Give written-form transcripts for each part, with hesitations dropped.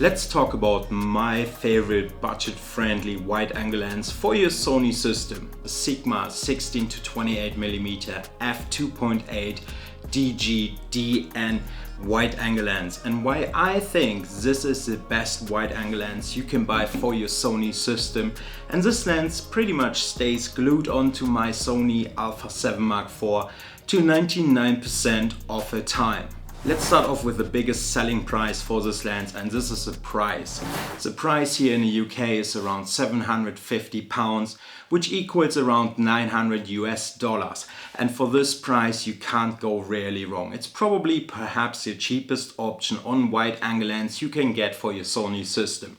Let's talk about my favorite budget-friendly wide-angle lens for your Sony system, the Sigma 16-28mm f2.8 DG/DN wide-angle lens, and why I think this is the best wide-angle lens you can buy for your Sony system. And this lens pretty much stays glued onto my Sony A7IV Mark IV to 99% of the time. Let's start off with the biggest selling price for this lens, and this is the price. The price here in the UK is around £750, which equals around $900 And for this price you can't go really wrong. It's probably perhaps the cheapest option on wide angle lens you can get for your Sony system.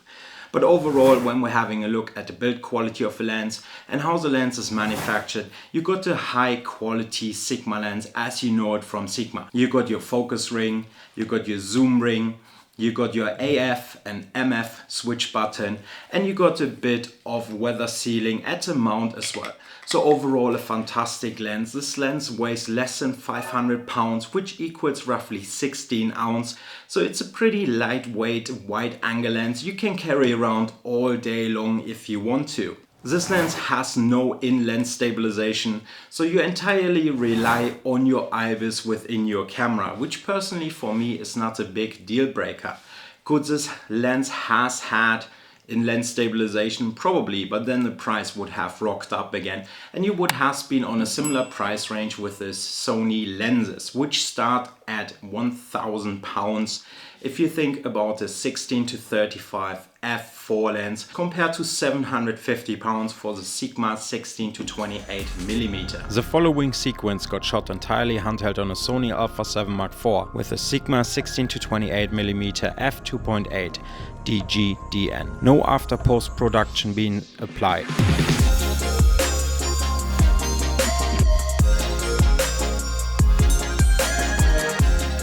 But overall, when we're having a look at the build quality of the lens and how the lens is manufactured, you got a high quality Sigma lens as you know it from Sigma. You got your focus ring, you got your zoom ring, you got your AF and MF switch button, and you got a bit of weather sealing at the mount as well. So overall a fantastic lens. This lens weighs less than 500 pounds, which equals roughly 16 ounces. So it's a pretty lightweight wide angle lens you can carry around all day long if you want to. This lens has no in-lens stabilization, so you entirely rely on your IBIS within your camera, which personally for me is not a big deal breaker. Could this lens has had in-lens stabilization? Probably, but then the price would have rocked up again and you would have been on a similar price range with the Sony lenses, which start at £1,000 if you think about the 16-35 f4 lens compared to £750 for the Sigma 16-28mm. The following sequence got shot entirely handheld on a Sony A7IV Mark IV with a Sigma 16-28mm f2.8 DG/DN. No after post-production being applied.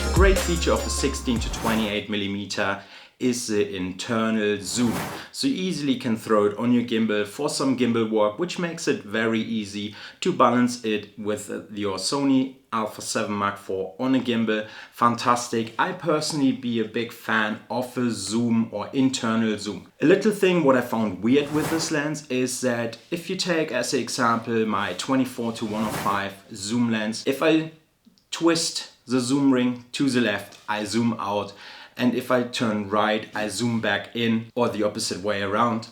A great feature of the 16-28mm is the internal zoom. So you easily can throw it on your gimbal for some gimbal work, which makes it very easy to balance it with your Sony A7IV Mark IV on a gimbal. Fantastic. I personally be a big fan of a zoom or internal zoom. A little thing what I found weird with this lens is that if you take as an example my 24-105 zoom lens, if I twist the zoom ring to the left, I zoom out, and if I turn right, I zoom back in, or the opposite way around.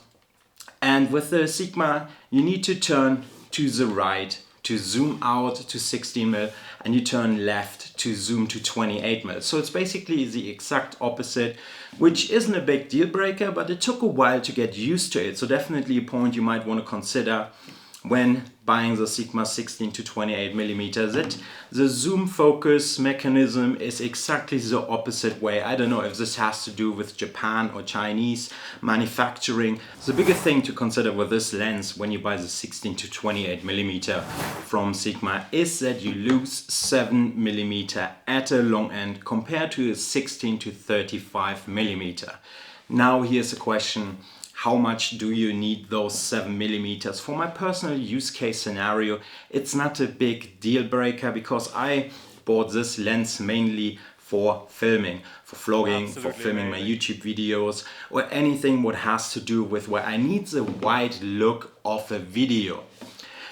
And with the Sigma, you need to turn to the right to zoom out to 16mm, and you turn left to zoom to 28mm. So it's basically the exact opposite, which isn't a big deal breaker, but it took a while to get used to it. So definitely a point you might want to consider when buying the Sigma 16-28mm, that the zoom focus mechanism is exactly the opposite way. I don't know if this has to do with Japan or Chinese manufacturing. The bigger thing to consider with this lens when you buy the 16-28mm from Sigma is that you lose 7mm at a long end compared to a 16-35mm. Now here's a question. How much do you need those 7mm? For my personal use case scenario, it's not a big deal breaker because I bought this lens mainly for filming, for vlogging, Absolutely, for filming my YouTube videos, or anything what has to do with where I need the wide look of a video.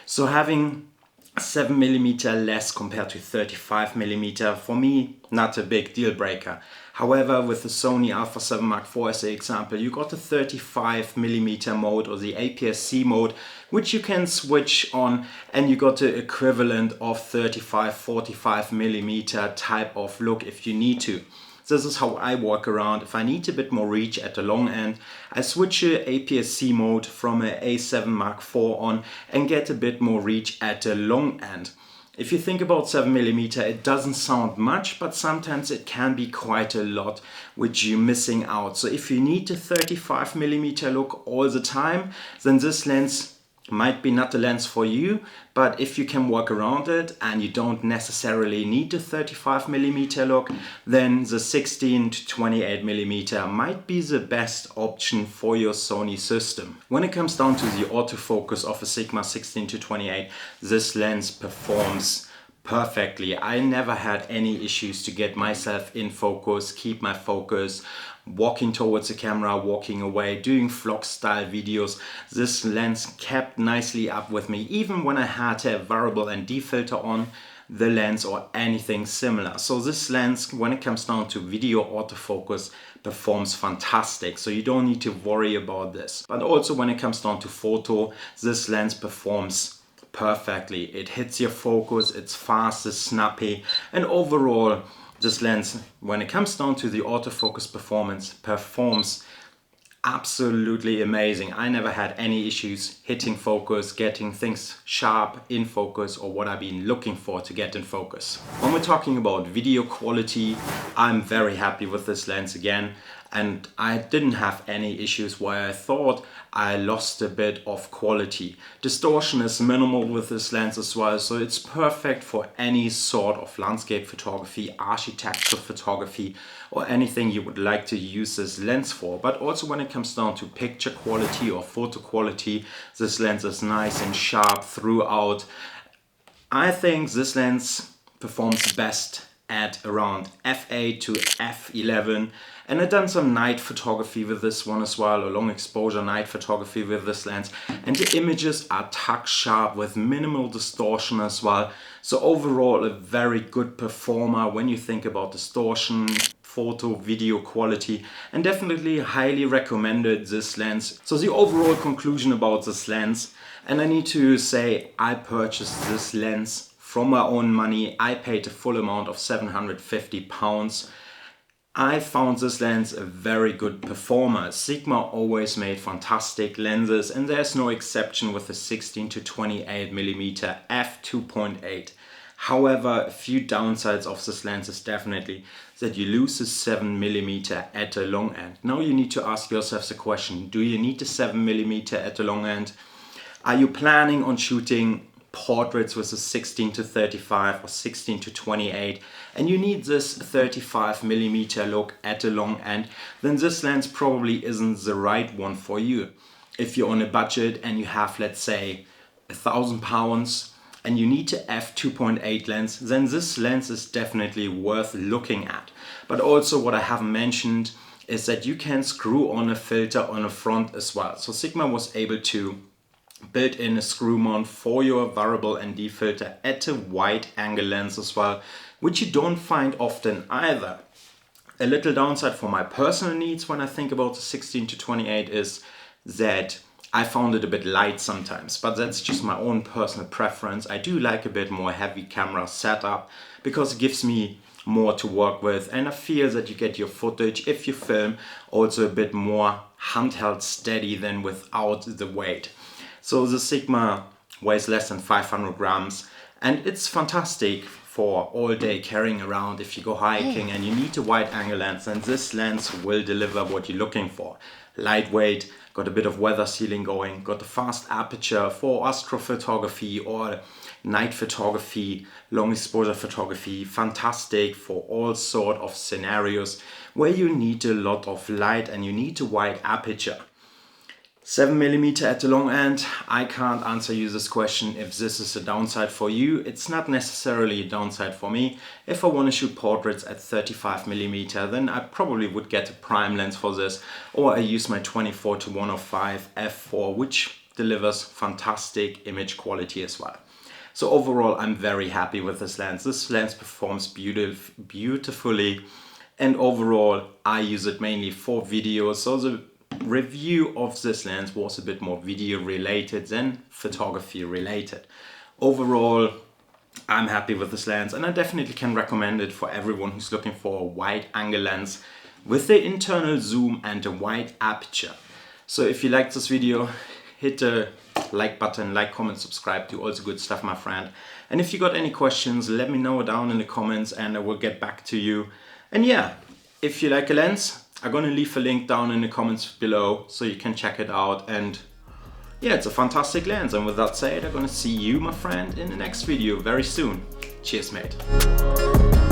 So having 7mm less compared to 35mm, for me, not a big deal breaker. However, with the Sony A7IV Mark IV as an example, you got the 35mm mode or the APS-C mode, which you can switch on, and you got the equivalent of 35-45mm type of look if you need to. This is how I work around. If I need a bit more reach at the long end, I switch the APS-C mode from an A7 Mark IV on and get a bit more reach at the long end. If you think about 7mm, it doesn't sound much, but sometimes it can be quite a lot which you're missing out. So if you need a 35mm look all the time, then this lens might be not the lens for you, but if you can work around it and you don't necessarily need the 35mm look, then the 16-28mm might be the best option for your Sony system. When it comes down to the autofocus of a Sigma 16-28, this lens performs perfectly. I never had any issues to get myself in focus, keep my focus walking towards the camera, walking away, doing vlog style videos. This lens kept nicely up with me, even when I had a variable ND filter on the lens or anything similar. So this lens, when it comes down to video autofocus, performs fantastic. So you don't need to worry about this. But also when it comes down to photo, this lens performs perfectly. It hits your focus, it's fast, it's snappy, and overall this lens, when it comes down to the autofocus performance, performs absolutely amazing. I never had any issues hitting focus, getting things sharp in focus, or what I've been looking for to get in focus. When we're talking about video quality, I'm very happy with this lens again, and I didn't have any issues where I thought I lost a bit of quality. Distortion is minimal with this lens as well, so it's perfect for any sort of landscape photography, architectural photography, or anything you would like to use this lens for. But also when it comes down to picture quality or photo quality, this lens is nice and sharp throughout. I think this lens performs best at around f8 to f11, and I've done some night photography with this one as well, or long exposure night photography with this lens, and the images are tuck sharp with minimal distortion as well. So overall a very good performer when you think about distortion, photo, video quality, and definitely highly recommended this lens. So the overall conclusion about this lens, and I need to say I purchased this lens from my own money. I paid the full amount of £750. I found this lens a very good performer. Sigma always made fantastic lenses, and there's no exception with the 16 to 28mm f2.8. However, a few downsides of this lens is definitely that you lose the 7mm at the long end. Now you need to ask yourself the question, do you need the 7mm at the long end? Are you planning on shooting portraits with a 16 to 35 or 16 to 28 and you need this 35mm look at the long end, then this lens probably isn't the right one for you. If you're on a budget and you have, let's say, £1,000 and you need a f2.8 lens, then this lens is definitely worth looking at. But also what I haven't mentioned is that you can screw on a filter on the front as well. So Sigma was able to build in a screw mount for your variable ND filter at a wide angle lens as well, which you don't find often either. A little downside for my personal needs when I think about the 16 to 28 is that I found it a bit light sometimes, but that's just my own personal preference. I do like a bit more heavy camera setup because it gives me more to work with, and I feel that you get your footage, if you film, also a bit more handheld steady than without the weight. So the Sigma weighs less than 500 grams, and it's fantastic for all day carrying around if you go hiking and you need a wide angle lens, and this lens will deliver what you're looking for. Lightweight, got a bit of weather sealing going, got a fast aperture for astrophotography or night photography, long exposure photography, fantastic for all sort of scenarios where you need a lot of light and you need a wide aperture. 7mm at the long end, I can't answer you this question if this is a downside for you. It's not necessarily a downside for me. If I want to shoot portraits at 35mm, then I probably would get a prime lens for this, or I use my 24 to 105 f4, which delivers fantastic image quality as well. So overall, I'm very happy with this lens. This lens performs beautifully, and overall, I use it mainly for video. So the review of this lens was a bit more video related than photography related. Overall, I'm happy with this lens, and I definitely can recommend it for everyone who's looking for a wide angle lens with the internal zoom and a wide aperture. So if you liked this video, hit the like button, like, comment, subscribe, do all the good stuff, my friend. And if you got any questions, let me know down in the comments and I will get back to you. And yeah, if you like a lens, I'm gonna leave a link down in the comments below so you can check it out. And yeah, it's a fantastic lens. And with that said, I'm gonna see you, my friend, in the next video very soon. Cheers, mate.